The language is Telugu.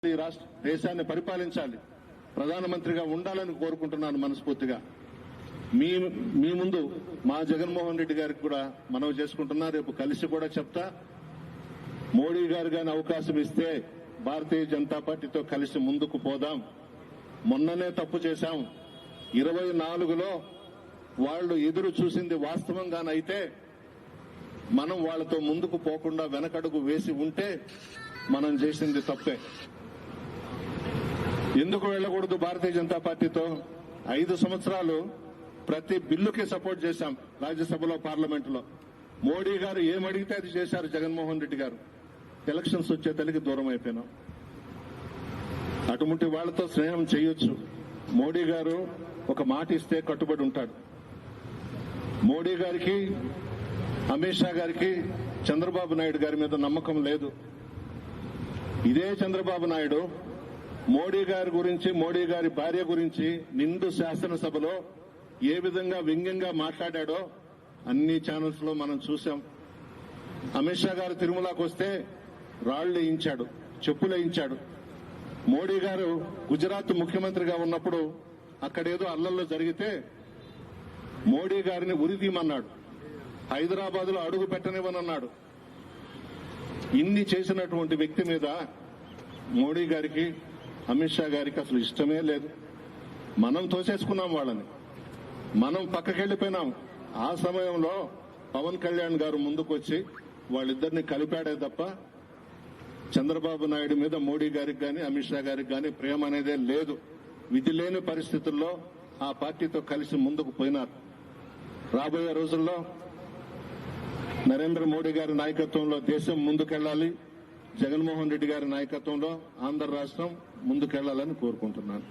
మోడీ దేశాన్ని పరిపాలించాలి, ప్రధానమంత్రిగా ఉండాలని కోరుకుంటున్నాను మనస్ఫూర్తిగా. మీ ముందు మా జగన్మోహన్ రెడ్డి గారికి కూడా మనవి చేసుకుంటున్నా. రేపు కలిసి కూడా చెప్తా. మోడీ గారు గాని అవకాశం ఇస్తే భారతీయ జనతా పార్టీతో కలిసి ముందుకు పోదాం. మొన్ననే తప్పు చేశాం. 24లో వాళ్ళు ఎదురు చూసింది వాస్తవంగానైతే మనం వాళ్లతో ముందుకు పోకుండా వెనకడుగు వేసి ఉంటే మనం చేసింది తప్పే. ఎందుకు వెళ్లకూడదు భారతీయ జనతా పార్టీతో? 5 సంవత్సరాలు ప్రతి బిల్లుకి సపోర్ట్ చేశాం రాజ్యసభలో, పార్లమెంటులో. మోడీ గారు ఏమడిగితే అది చేశారు జగన్మోహన్ రెడ్డి గారు. ఎలక్షన్స్ వచ్చే తల్లికి దూరం అయిపోయినాం. అటువంటి వాళ్లతో స్నేహం చేయొచ్చు. మోడీ గారు ఒక మాట ఇస్తే కట్టుబడి ఉంటాడు. మోడీ గారికి, అమిత్ షా గారికి చంద్రబాబు నాయుడు గారి మీద నమ్మకం లేదు. ఇదే చంద్రబాబు నాయుడు మోడీ గారి గురించి, మోడీ గారి భార్య గురించి నిండు శాసనసభలో ఏ విధంగా వ్యంగ్యంగా మాట్లాడాడో అన్ని ఛానల్స్ లో మనం చూశాం. అమిత్ షా గారు తిరుమలకు వస్తే రాళ్లు వేయించాడు, చెప్పులు వేయించాడు. మోడీ గారు గుజరాత్ ముఖ్యమంత్రిగా ఉన్నప్పుడు అక్కడేదో అల్లల్లో జరిగితే మోడీ గారిని ఉరిదీమన్నాడు, హైదరాబాద్ లో అడుగు పెట్టనివ్వనన్నాడు. ఇన్ని చేసినటువంటి వ్యక్తి మీద మోడీ గారికి, అమిత్ షా గారికి అసలు ఇష్టమే లేదు. మనం తోసేసుకున్నాం వాళ్ళని, మనం పక్కకెళ్లిపోయినాం. ఆ సమయంలో పవన్ కళ్యాణ్ గారు ముందుకు వచ్చి వాళ్ళిద్దరిని కలిపాడే తప్ప చంద్రబాబు నాయుడు మీద మోడీ గారికి గాని, అమిత్ షా గారికి గాని ప్రేమ అనేదే లేదు. విధి లేని పరిస్థితుల్లో ఆ పార్టీతో కలిసి ముందుకు పోయినారు. రాబోయే రోజుల్లో నరేంద్ర మోడీ గారి నాయకత్వంలో దేశం ముందుకెళ్లాలి, జగన్మోహన్ రెడ్డి గారి నాయకత్వంలో ఆంధ్ర రాష్ట్రం ముందుకెళ్లాలని కోరుకుంటున్నాను.